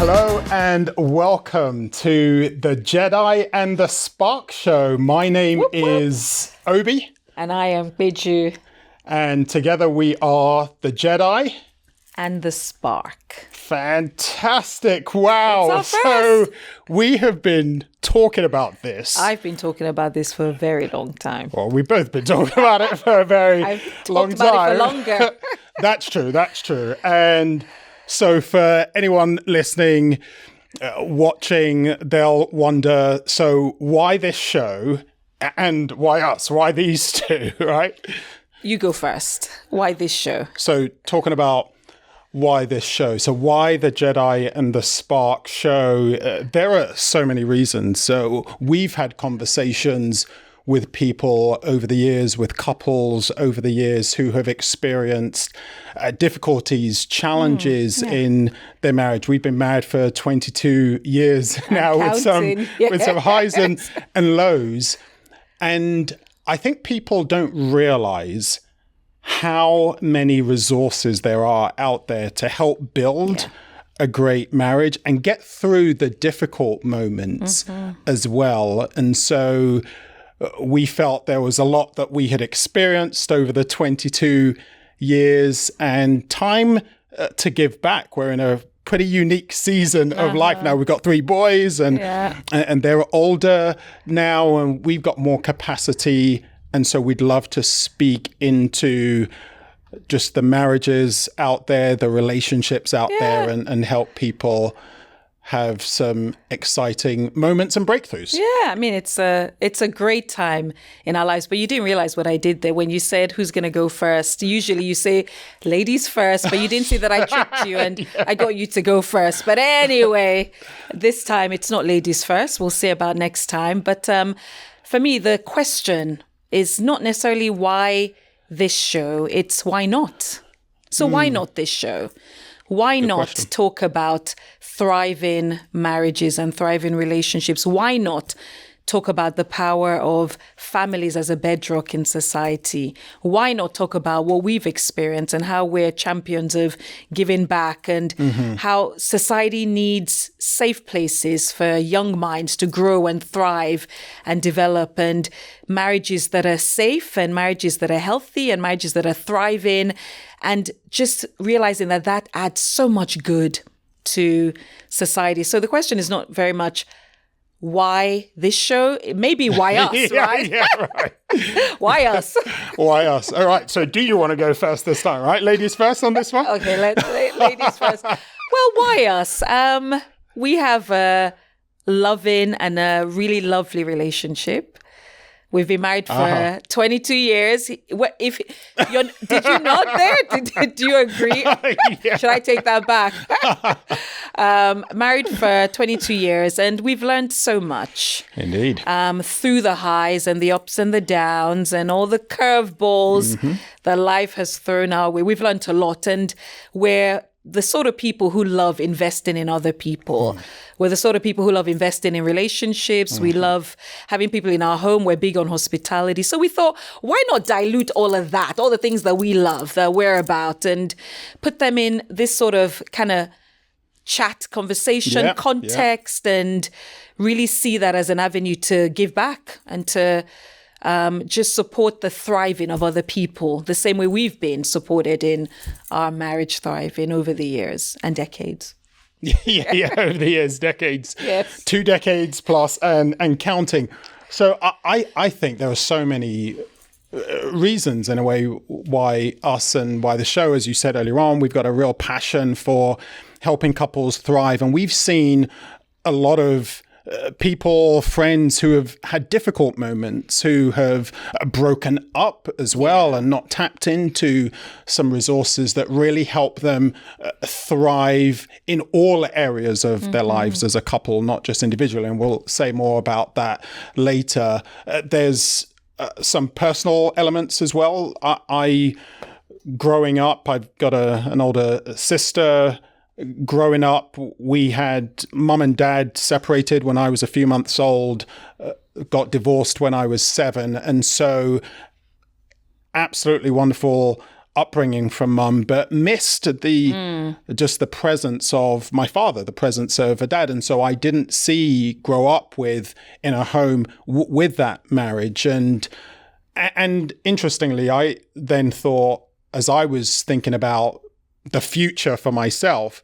Hello and welcome to the Jedi and the Spark Show. My name is Obi. And I am Peju. And together we are the Jedi and the Spark. Fantastic. Wow. It's our first. So we have been talking about this. I've been talking about this for a very long time. Well, we've both been talking about it for a very long time. I've talked about it for longer. That's true. And so for anyone listening, watching, they'll wonder, so why this show and why us? Why these two, right? You go first. Why this show? So talking about why this show. So why the Jedi and the Spark Show? There are so many reasons. So we've had conversations with people over the years, with couples over the years who have experienced difficulties, challenges in their marriage. We've been married for 22 years now with some highs and lows. And I think people don't realize how many resources there are out there to help build a great marriage and get through the difficult moments as well. And so we felt there was a lot that we had experienced over the 22 years and time to give back. We're in a pretty unique season of life now. We've got 3 boys and they're older now and we've got more capacity. And so we'd love to speak into just the marriages out there, the relationships out there and help people have some exciting moments and breakthroughs. Yeah, I mean, it's a great time in our lives. But you didn't realize what I did there when you said who's going to go first. Usually you say ladies first, but you didn't see that I tricked you and I got you to go first. But anyway, this time it's not ladies first. We'll see about next time. But for me, the question is not necessarily why this show, it's why not? So why not this show? Why Good not question. talk about thriving marriages and thriving relationships? Why not talk about the power of families as a bedrock in society? Why not talk about what we've experienced and how we're champions of giving back and how society needs safe places for young minds to grow and thrive and develop, and marriages that are safe and marriages that are healthy and marriages that are thriving, and just realizing that that adds so much good to society. So the question is not very much why this show, maybe why us, right? Yeah, right. Why us? Why us? All right. So do you want to go first this time, right? Ladies first on this one? Okay, ladies first. Well, why us? We have a loving and a really lovely relationship. We've been married for 22 years. Did you nod there? Did you agree? Yeah. Should I take that back? Married for 22 years, and we've learned so much. Indeed. Through the highs and the ups and the downs and all the curveballs that life has thrown our way. We've learned a lot, and we're the sort of people who love investing in other people. We're the sort of people who love investing in relationships. We love having people in our home. We're big on hospitality. So we thought, why not dilute all of that, all the things that we love, that we're about, and put them in this sort of kind of chat, conversation, context, and really see that as an avenue to give back and to just support the thriving of other people, the same way we've been supported in our marriage thriving over the years and decades. Yeah, over the years, decades. Yes. 2 decades plus and counting. So I think there are so many reasons in a way why us and why the show, as you said earlier on, we've got a real passion for helping couples thrive. And we've seen a lot of people, friends who have had difficult moments, who have broken up as well and not tapped into some resources that really help them thrive in all areas of their lives as a couple, not just individually. And we'll say more about that later. There's some personal elements as well. Growing up, I've got an older sister. Growing up, we had mum and dad separated when I was a few months old, got divorced when I was 7. And so absolutely wonderful upbringing from mum, but missed just the presence of my father, the presence of a dad. And so I didn't grow up in a home with that marriage. And interestingly, I then thought, as I was thinking about the future for myself,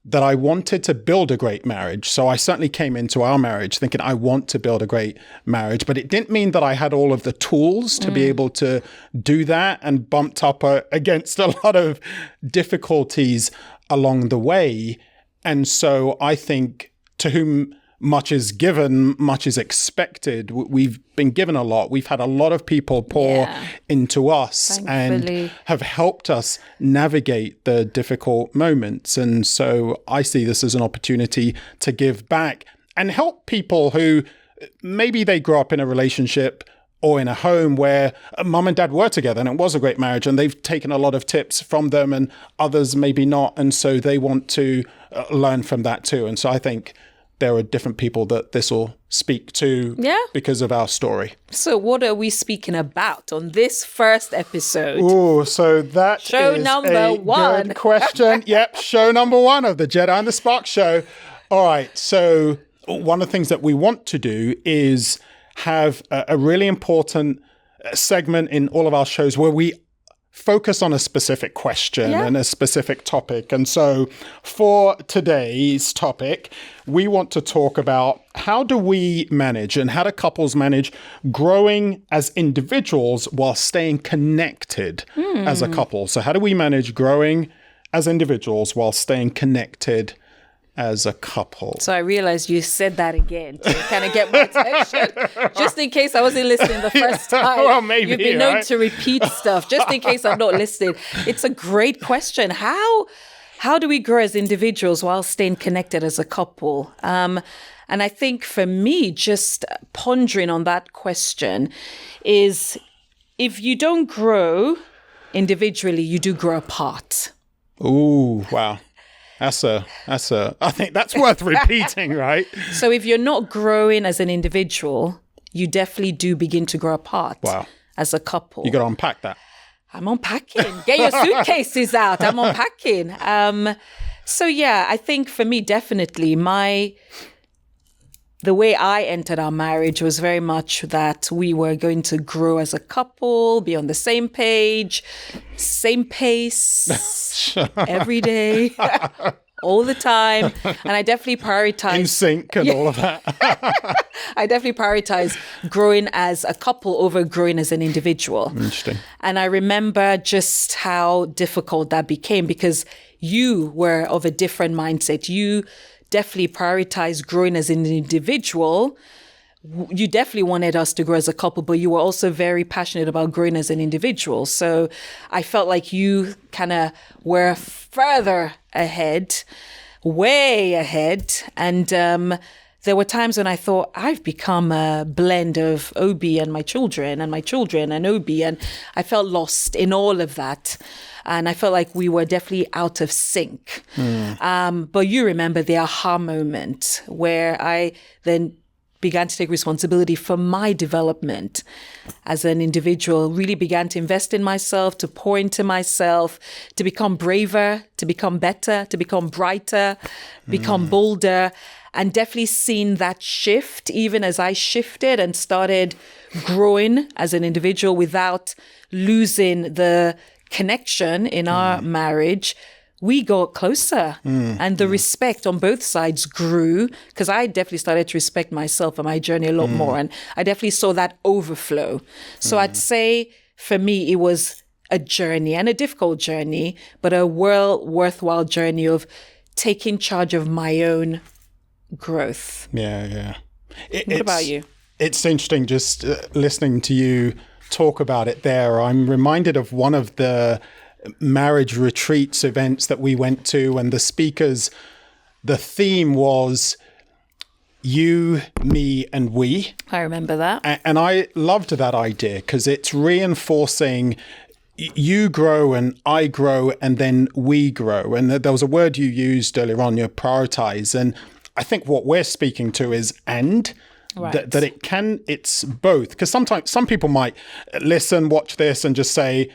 that I wanted to build a great marriage. So I certainly came into our marriage thinking I want to build a great marriage, but it didn't mean that I had all of the tools to be able to do that, and bumped up against a lot of difficulties along the way. And so I think, to whom much is given, much is expected. We've been given a lot. We've had a lot of people pour into us, thankfully, and have helped us navigate the difficult moments. And so I see this as an opportunity to give back and help people who maybe they grew up in a relationship or in a home where mum and dad were together and it was a great marriage, and they've taken a lot of tips from them, and others maybe not. And so they want to learn from that too. And so I think there are different people that this will speak to because of our story. So what are we speaking about on this first episode? Oh, so that show is number a one. Good question. Yep, show number one of the Jedi the Spark Show. All right, so one of the things that we want to do is have a really important segment in all of our shows where we focus on a specific question and a specific topic. And so for today's topic, we want to talk about how do we manage, and how do couples manage growing as individuals while staying connected as a couple. So how do we manage growing as individuals while staying connected as a couple? So I realized you said that again to kind of get my attention, just in case I wasn't listening the first time. Well, maybe, you've been known to repeat stuff, just in case I'm not listening. It's a great question. How do we grow as individuals while staying connected as a couple? And I think for me, just pondering on that question is, if you don't grow individually, you do grow apart. Ooh, wow. I think that's worth repeating, right? So if you're not growing as an individual, you definitely do begin to grow apart as a couple. You got to unpack that. I'm unpacking. Get your suitcases out. I'm unpacking. So yeah, I think for me, definitely the way I entered our marriage was very much that we were going to grow as a couple, be on the same page, same pace, every day, all the time. And I definitely prioritize... In sync and all of that. I definitely prioritize growing as a couple over growing as an individual. Interesting. And I remember just how difficult that became, because you were of a different mindset. You definitely prioritize growing as an individual. You definitely wanted us to grow as a couple, but you were also very passionate about growing as an individual. So I felt like you kind of were further ahead, way ahead. And there were times when I thought, I've become a blend of Obi and my children and Obi. And I felt lost in all of that. And I felt like we were definitely out of sync. But you remember the aha moment where I then began to take responsibility for my development as an individual, really began to invest in myself, to pour into myself, to become braver, to become better, to become brighter, become bolder. And definitely seen that shift, even as I shifted and started growing as an individual without losing the connection in our marriage. We got closer and the respect on both sides grew, because I definitely started to respect myself and my journey a lot more. And I definitely saw that overflow. So I'd say for me, it was a journey, and a difficult journey, but a worthwhile journey of taking charge of my own growth. Yeah. What about you? It's interesting just listening to you talk about it there. I'm reminded of one of the marriage retreats events that we went to, and the theme was you, me, and we. I remember that. And I loved that idea because it's reinforcing you grow and I grow and then we grow. And there was a word you used earlier on, you prioritize. And I think what we're speaking to is and. Right. That it's both. Because sometimes some people might watch this and just say,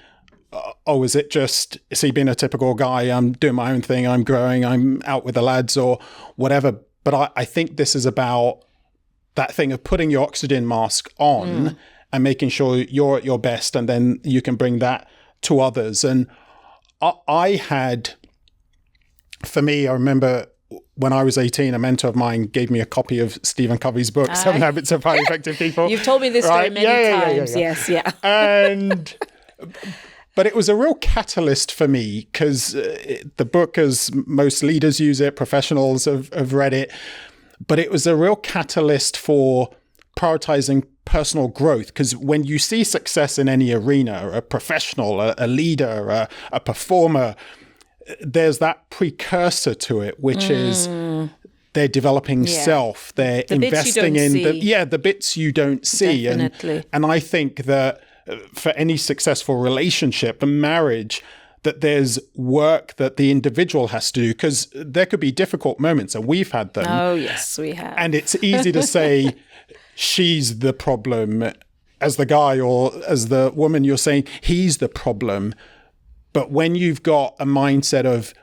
is he being a typical guy? I'm doing my own thing. I'm growing. I'm out with the lads or whatever. But I think this is about that thing of putting your oxygen mask on and making sure you're at your best, and then you can bring that to others. And for me, I remember when I was 18, a mentor of mine gave me a copy of Stephen Covey's book, 7 Habits of Highly Effective People. You've told me this story many times. Yes, yeah. But it was a real catalyst for me, because the book, as most leaders use it, professionals have read it, but it was a real catalyst for prioritizing personal growth. Because when you see success in any arena, a professional, a leader, a performer, there's that precursor to it, which is they're developing self, they're investing in the bits you don't see. Definitely. And I think that for any successful relationship and marriage, that there's work that the individual has to do, because there could be difficult moments, and we've had them. Oh, yes, we have. And it's easy to say she's the problem as the guy, or as the woman, you're saying he's the problem. But when you've got a mindset of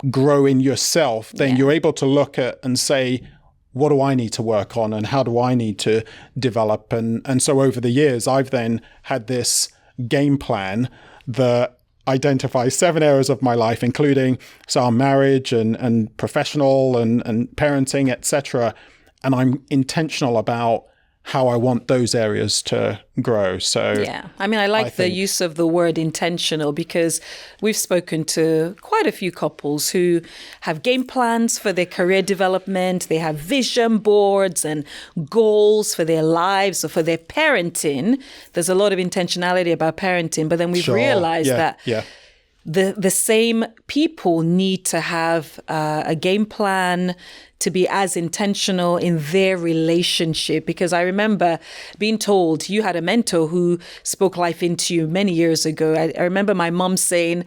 growing yourself, then you're able to look at and say, what do I need to work on, and how do I need to develop? And so over the years, I've then had this game plan that identifies 7 areas of my life, including our marriage and professional and parenting, etc. And I'm intentional about how I want those areas to grow. So yeah, I mean, I like the use of the word intentional, because we've spoken to quite a few couples who have game plans for their career development. They have vision boards and goals for their lives or for their parenting. There's a lot of intentionality about parenting, but then we've realized that the same people need to have a game plan to be as intentional in their relationship. Because I remember being told, you had a mentor who spoke life into you many years ago. I remember my mom saying,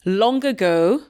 long ago,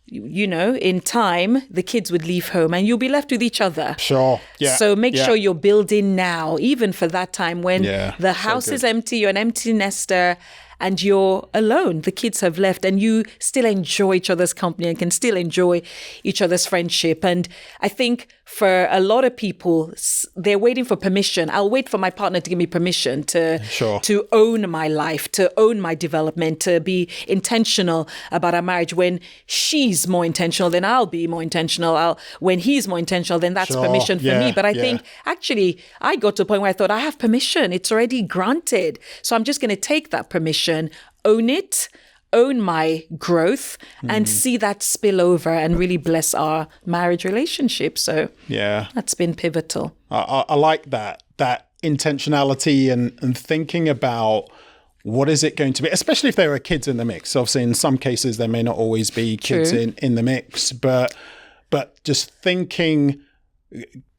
in time, the kids would leave home and you'll be left with each other. Sure. Yeah. So make sure you're building now, even for that time when the house is empty, you're an empty nester, and you're alone. The kids have left, and you still enjoy each other's company and can still enjoy each other's friendship. And I think for a lot of people, they're waiting for permission. I'll wait for my partner to give me permission to own my life, to own my development, to be intentional about our marriage. When she's more intentional, then I'll be more intentional. When he's more intentional, then that's permission for me. But I think actually I got to a point where I thought, I have permission. It's already granted. So I'm just going to take that permission, own it, own my growth, and see that spill over and really bless our marriage relationship. So that's been pivotal. I like that intentionality and thinking about what is it going to be, especially if there are kids in the mix. Obviously, in some cases, there may not always be kids in the mix, but just thinking,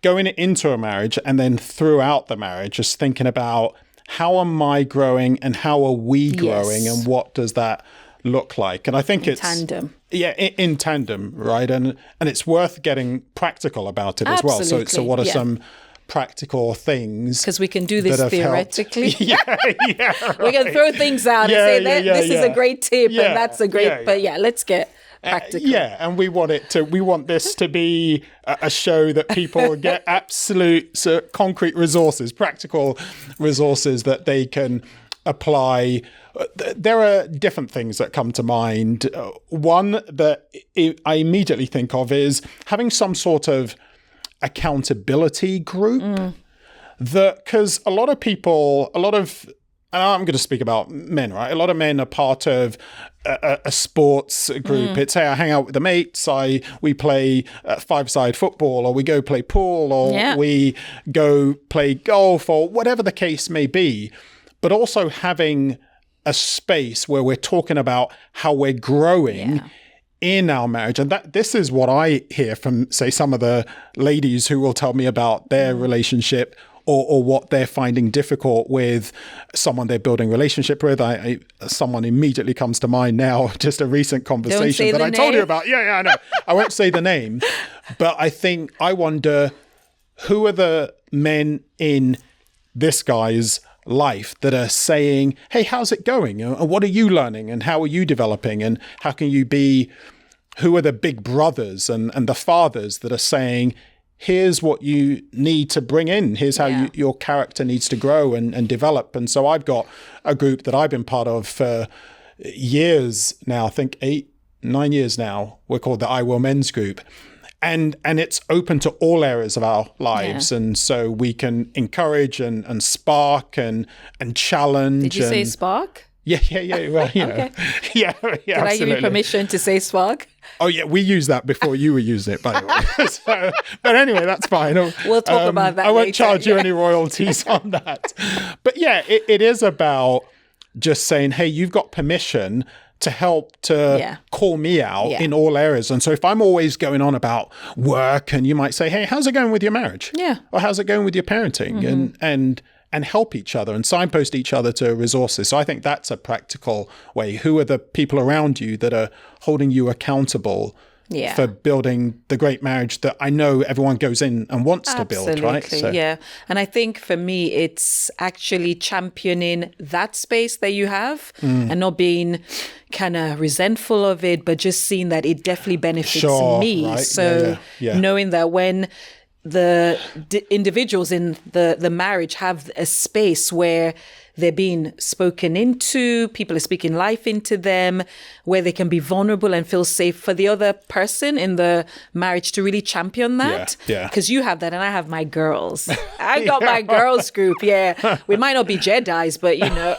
going into a marriage and then throughout the marriage, just thinking about, how am I growing and how are we growing, and what does that look like? And I think it's tandem. Yeah, in tandem, right? And it's worth getting practical about it as well. So what are some practical things? Because we can do this theoretically. Right. We can throw things out and say this is a great tip and that's a great. But let's get practical. And we want this to be a show that people get absolute concrete resources, practical resources that they can apply. There are different things that come to mind. One that I immediately think of is having some sort of accountability group. Because a lot of people, and I'm going to speak about men, right? A lot of men are part of a sports group. It's, hey, I hang out with the mates, we play five-side football, or we go play pool, or we go play golf, or whatever the case may be. But also having a space where we're talking about how we're growing in our marriage. And this is what I hear from, say, some of the ladies who will tell me about their relationship, or what they're finding difficult with someone they're building a relationship with. Someone immediately comes to mind now, just a recent conversation that I told you about. Yeah, I know. I won't say the name, but I wonder, who are the men in this guy's life that are saying, hey, how's it going? And what are you learning? And how are you developing? And how can you be, who are the big brothers and the fathers that are saying, here's what you need to bring in. Here's how your character needs to grow and develop. And so I've got a group that I've been part of for years now, I think 8-9 years now. We're called the I Will Men's Group. And it's open to all areas of our lives. And so we can encourage and spark and challenge. Did you say spark? Yeah. Well, you know. Yeah, Did I give you permission to say spark? Oh, yeah, we used that before you were using it, by the way. So, but anyway, that's fine. We'll talk about that I won't later. charge you any royalties on that. But yeah, it is about just saying, hey, you've got permission to help to call me out in all areas. And so if I'm always going on about work, and you might say, hey, how's it going with your marriage? Yeah. Or how's it going with your parenting? And help each other and signpost each other to resources. So I think that's a practical way. Who are the people around you that are holding you accountable for building the great marriage that I know everyone goes in and wants to build, right? So. Yeah. And I think for me, it's actually championing that space that you have and not being kind of resentful of it, but just seeing that it definitely benefits me. Right? So knowing that when the individuals in the marriage have a space where they're being spoken into, people are speaking life into them, where they can be vulnerable and feel safe for the other person in the marriage to really champion that. Yeah. Because you have that and I have my girls. I got my girls group, We might not be Jedis, but you know.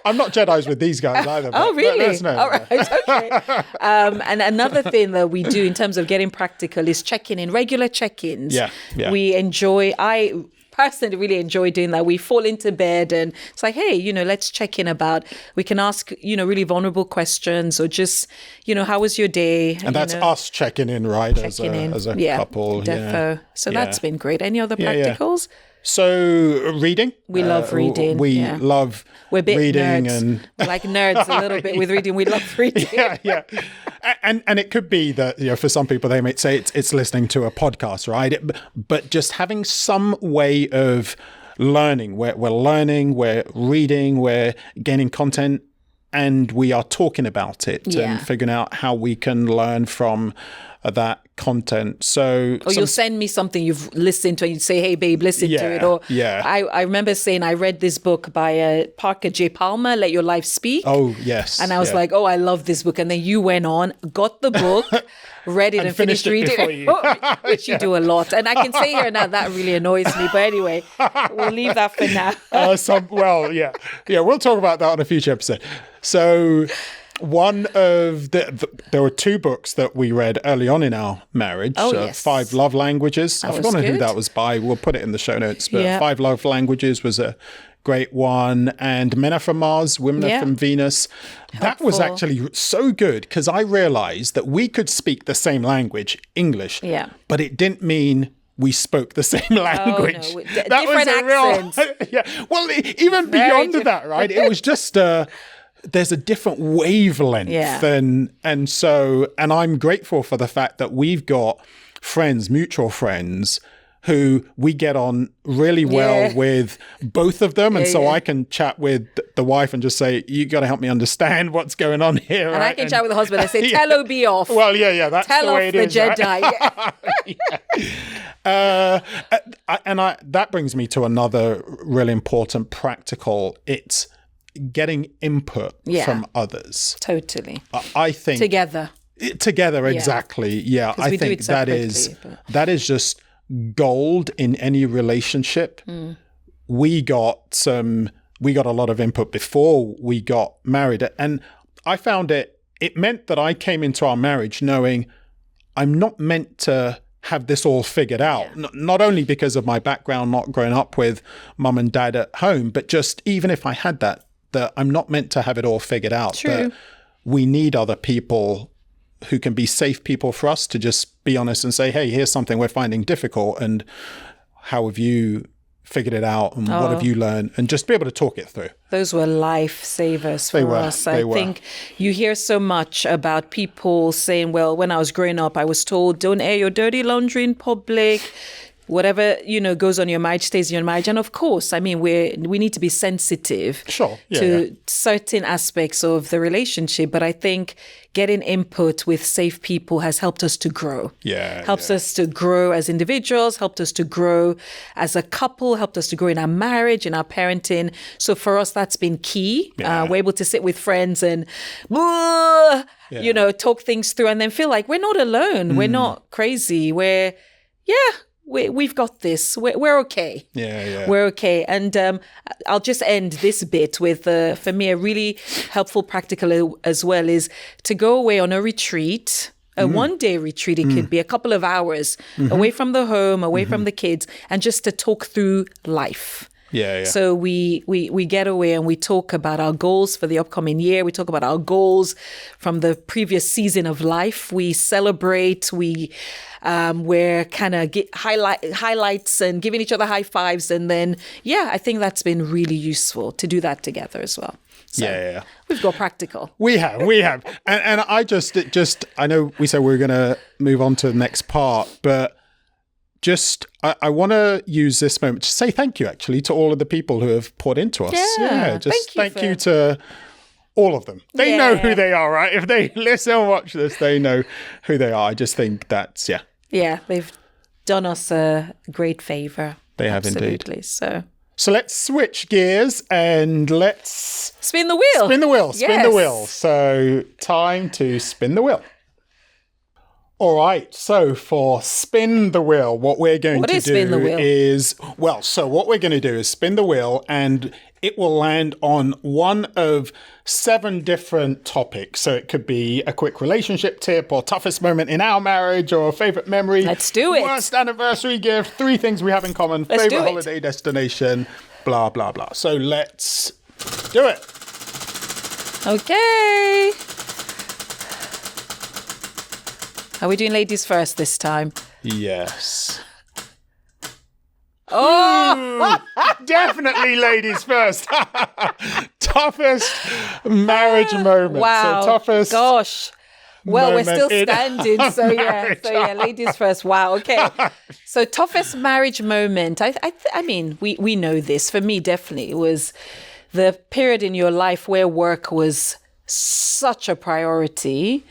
I'm not Jedis with these guys either. Oh, really? No. All right, okay. And another thing that we do in terms of getting practical is checking in, regular check-ins. Yeah. I personally really enjoy doing that. We fall into bed and it's like, hey, let's check in we can ask, really vulnerable questions or just, how was your day? And that's us checking in, right? As a couple. Defo. So that's been great. Any other practicals? So reading. We love reading. We love We're a bit reading nerds. and we're like nerds a little bit with reading. We love reading. Yeah. And it could be that, for some people they might say it's listening to a podcast, right? But just having some way of learning. We're learning, we're reading, we're gaining content, and we are talking about it and figuring out how we can learn from that content. So you'll send me something you've listened to and you'd say, hey babe, listen to it. Or I remember saying I read this book by Parker J. Palmer, Let Your Life Speak. Oh yes. And I was like, I love this book. And then you went on, got the book, read it and finished reading it. Which you do a lot. And I can say here now that really annoys me. But anyway, we'll leave that for now. We'll talk about that on a future episode. So one of there were two books that we read early on in our marriage. Yes. 5 Love Languages. I've forgotten who that was by. We'll put it in the show notes. But 5 Love Languages was a great one. And Men Are From Mars, Women Are From Venus. That was actually so good because I realized that we could speak the same language, English, but it didn't mean we spoke the same language. Oh, no. Different accents. Well, even beyond that, right? It was just there's a different wavelength. And I'm grateful for the fact that we've got friends, mutual friends, who we get on really well with both of them. And so I can chat with the wife and just say, you got to help me understand what's going on here. And I can chat with the husband and say, tell her be off. Well, that's tell the way it is. Tell off the Jedi. That brings me to another really important practical. It's getting input from others. Totally. I think together, exactly. Yeah, I think that is just gold in any relationship. We got a lot of input before we got married, and I found it meant that I came into our marriage knowing I'm not meant to have this all figured out. Not only because of my background, not growing up with mum and dad at home, but just even if I had that I'm not meant to have it all figured out. True. That we need other people who can be safe people for us to just be honest and say, hey, here's something we're finding difficult, and how have you figured it out, and what have you learned, and just be able to talk it through. Those were lifesavers for us. I think you hear so much about people saying, well, when I was growing up, I was told, don't air your dirty laundry in public. whatever, goes on your marriage stays in your marriage. And of course, I mean, we need to be sensitive to certain aspects of the relationship. But I think getting input with safe people has helped us to grow. Helps us to grow as individuals, helped us to grow as a couple, helped us to grow in our marriage, in our parenting. So for us, that's been key. We're able to sit with friends and, talk things through and then feel like we're not alone. We're not crazy. We've got this. We're okay. We're okay. And I'll just end this bit with, for me, a really helpful practical as well is to go away on a retreat, a one-day retreat. It could be a couple of hours away from the home, away from the kids, and just to talk through life. So we get away and we talk about our goals for the upcoming year. We talk about our goals from the previous season of life. We celebrate. We're kind of highlights and giving each other high fives. And then, I think that's been really useful to do that together as well. So we've got practical. We have. And I I know we said we were going to move on to the next part, but I want to use this moment to say thank you, actually, to all of the people who have poured into us. Thank you to all of them. They know who they are, right? If they listen and watch this, they know who they are. I just think that's, they've done us a great favor. They have Absolutely. indeed. So let's switch gears and let's... Spin the wheel. Spin the wheel. So time to spin the wheel. All right, so for spin the wheel, what we're going to do is, what we're going to do is spin the wheel and it will land on one of 7 different topics. So it could be a quick relationship tip or toughest moment in our marriage or favorite memory. Let's do it. Worst anniversary gift, 3 things we have in common, favorite holiday destination, blah, blah, blah. So let's do it. Okay. Are we doing ladies first this time? Yes. Oh, definitely ladies first. Toughest marriage moment. Wow. So toughest. Gosh. Well, we're still standing. So ladies first. Wow. Okay. So toughest marriage moment. I mean, we know this. For me, definitely, it was the period in your life where work was such a priority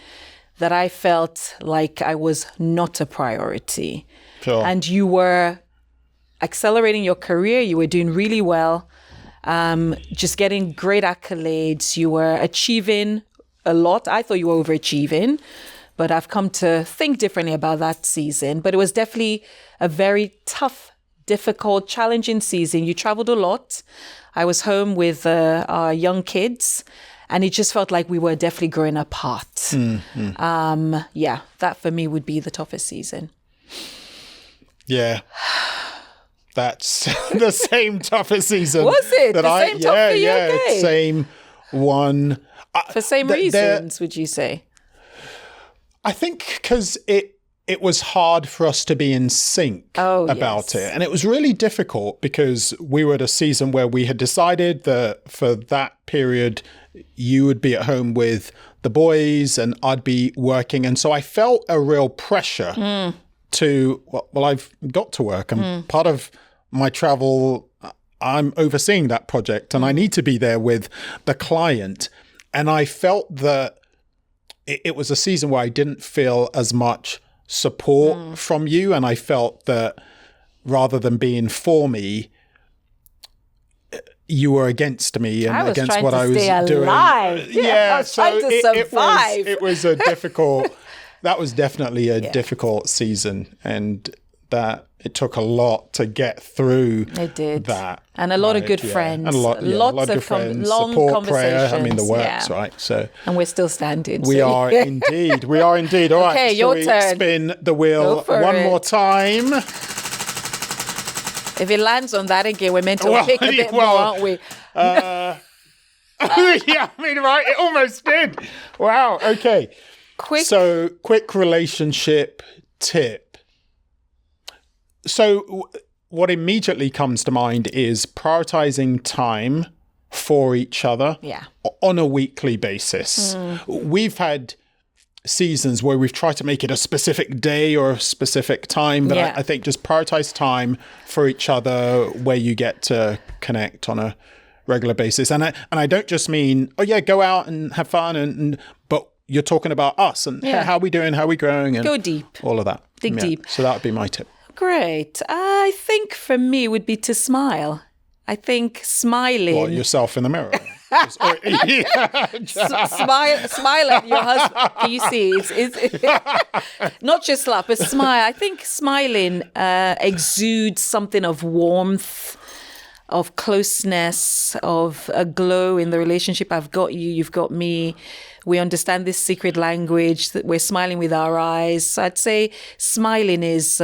that I felt like I was not a priority. Sure. And you were accelerating your career. You were doing really well, just getting great accolades. You were achieving a lot. I thought you were overachieving, but I've come to think differently about that season. But it was definitely a very tough, difficult, challenging season. You traveled a lot. I was home with our young kids. And it just felt like we were definitely growing apart. That for me would be the toughest season. Yeah. That's the same toughest season. Was it? Same tough for you? Okay. Same one. For same reasons, would you say? I think because it was hard for us to be in sync about it. And it was really difficult because we were at a season where we had decided that for that period, you would be at home with the boys and I'd be working. And so I felt a real pressure to, I've got to work. And part of my travel, I'm overseeing that project and I need to be there with the client. And I felt that it was a season where I didn't feel as much support from you. And I felt that rather than being for me, you were against me and against what I was doing. Yeah, I was trying to survive. It was a difficult, that was definitely a difficult season. And that it took a lot to get through that. And a lot of good friends. And lots of good friends, long support, conversations. prayer, the works, right? So, and we're still standing. We are indeed. We are indeed. All right, okay, your turn. Spin the wheel one more time. If it lands on that again, we're meant to pick a bit more, aren't we? Right? It almost did. Wow. Okay. Quick relationship tip. So what immediately comes to mind is prioritizing time for each other on a weekly basis. We've had seasons where we've tried to make it a specific day or a specific time, but Yeah. I think just prioritize time for each other where you get to connect on a regular basis. And I don't just mean, oh yeah, go out and have fun, but you're talking about us and how we doing, how we growing, and Go deep. all of that. Dig deep. So that would be my tip. Great. I think for me would be to smile. I think smiling. Or yourself in the mirror. Smile at your husband. Can you see? It's not just laugh, but smile. I think smiling exudes something of warmth, of closeness, of a glow in the relationship. I've got you, you've got me. We understand this secret language, that we're smiling with our eyes. So I'd say smiling is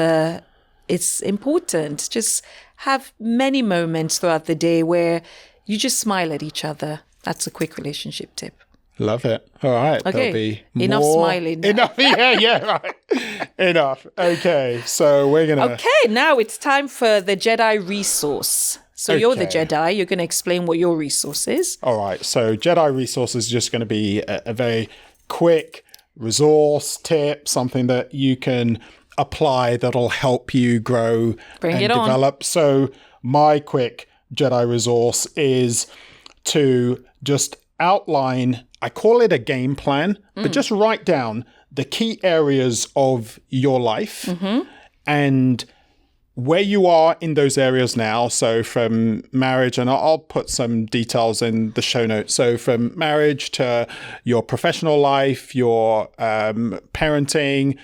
it's important. Just have many moments throughout the day where you just smile at each other. That's a quick relationship tip. Love it. All right. Okay. There'll be Enough more. smiling now. Enough. Yeah, right. Enough. Okay. So we're going to... Okay, now it's time for the Jedi Resource. So you're the Okay. Jedi. You're going to explain what your resource is. All right. So Jedi Resource is just going to be a very quick resource tip, something that you can apply that'll help you grow Bring and it on. develop. So my quick Jedi resource is to just outline, I call it a game plan, but just write down the key areas of your life and where you are in those areas now. So from marriage, and I'll put some details in the show notes. So from marriage to your professional life, your parenting,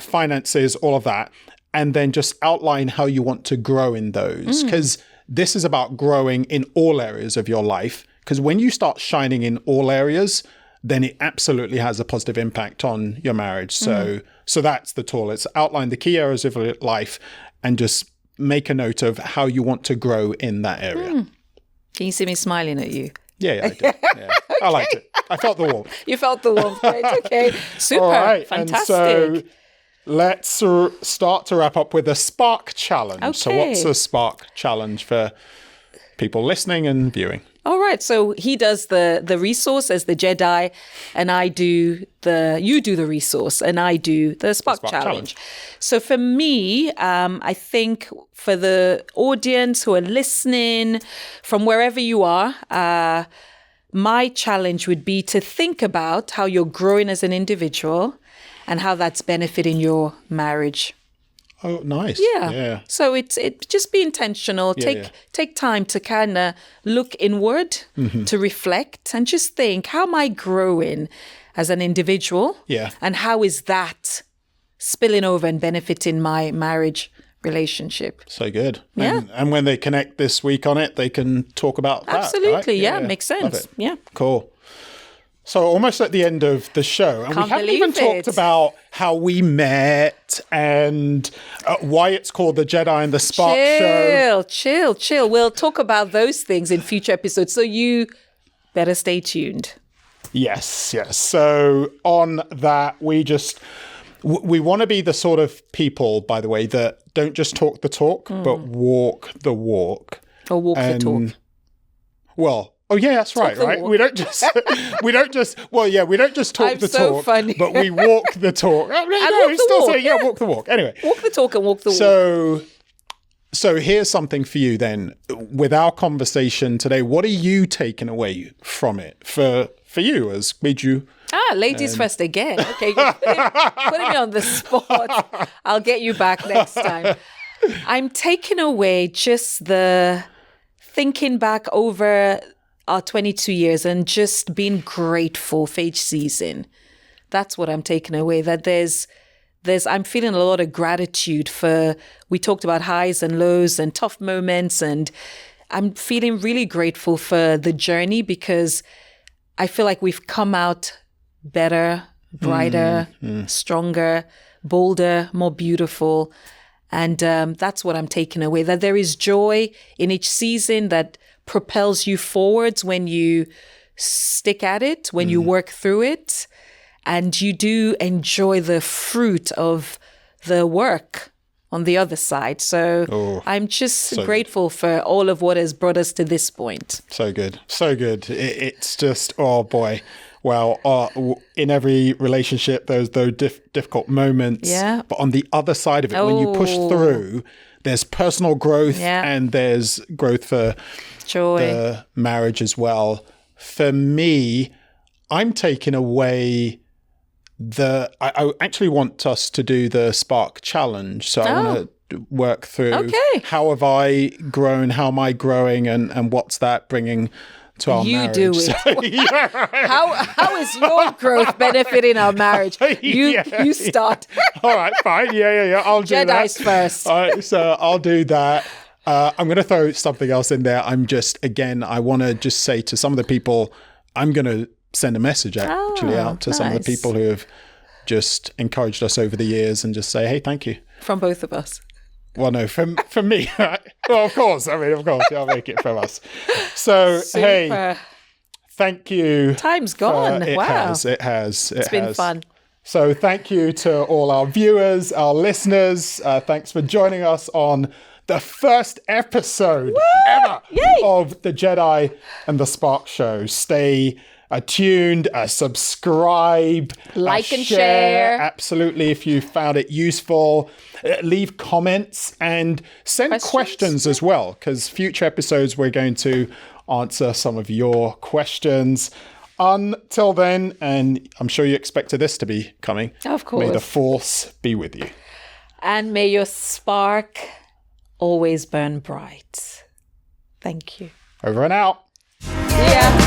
finances, all of that. And then just outline how you want to grow in those. Because this is about growing in all areas of your life. Because when you start shining in all areas, then it absolutely has a positive impact on your marriage. So that's the tool. It's outline the key areas of your life and just make a note of how you want to grow in that area. Can you see me smiling at you? Yeah, I did. Yeah. I liked it. I felt the warmth. You felt the warmth, right? Okay. Super. All right. Fantastic. And so let's start to wrap up with a Spark Challenge. So Okay. what's a Spark Challenge for people listening and viewing? All right. So he does the resource as the Jedi, and you do the resource, and I do the Spark Challenge. So for me, I think for the audience who are listening from wherever you are, my challenge would be to think about how you're growing as an individual and how that's benefiting your marriage. Oh, nice. Yeah. So it just be intentional. Take time to kind of look inward, to reflect, and just think, how am I growing as an individual? Yeah. And how is that spilling over and benefiting my marriage relationship? So good. Yeah. And when they connect this week on it, they can talk about that. Absolutely. Right? Yeah, makes Love sense. it. Yeah. Cool. So almost at the end of the show, and Can't we haven't even believe it. talked about how we met and why it's called the Jedi and the Spark Show. Chill. We'll talk about those things in future episodes. So you better stay tuned. Yes. So on that, we want to be the sort of people, by the way, that don't just talk the talk, but walk the walk. Or walk the talk. Well, oh yeah, that's right. the Right? walk. We don't just talk I'm the so talk, funny. but we walk the talk. No, walk the still walk, say walk the walk. Anyway, Walk the talk and walk the walk. so here's something for you then. With our conversation today, what are you taking away from it for you as Peju? Ladies first again. Okay, you're putting me on the spot. I'll get you back next time. I'm taking away just the thinking back over our 22 years and just being grateful for each season. That's what I'm taking away. That I'm feeling a lot of gratitude for, we talked about highs and lows and tough moments, and I'm feeling really grateful for the journey because I feel like we've come out better, brighter, stronger, bolder, more beautiful. And that's what I'm taking away, that there is joy in each season that propels you forwards when you stick at it, when you work through it, and you do enjoy the fruit of the work on the other side. So I'm just grateful for all of what has brought us to this point. So good. It's just, oh boy, Well, in every relationship, there's those difficult moments. Yeah. But on the other side of it, when you push through, there's personal growth and there's growth for joy, the marriage as well. For me, I'm taking away I actually want us to do the Spark Challenge. So I want to work through how have I grown, how am I growing, and what's that bringing to our marriage. You do it. How is your growth benefiting our marriage? You start. All right, fine. Yeah. I'll do that. Jedi's first. All right, so I'll do that. I'm going to throw something else in there. I want to just say to some of the people, I'm going to send a message actually out to some of the people who have just encouraged us over the years and just say, hey, thank you. From both of us. Well, no, from me. Well, of course. I'll make it from us. So, hey, thank you. Time's gone. Wow. It has. It's been fun. So thank you to all our viewers, our listeners. Thanks for joining us on the first episode ever of the Jedi and the Spark Show. Stay tuned, subscribe, like and share. Absolutely. If you found it useful, leave comments and send questions as well, because future episodes we're going to answer some of your questions. Until then, and I'm sure you expected this to be coming. Of course. May the Force be with you. And may your spark always burn bright. Thank you. Over and out. Yeah.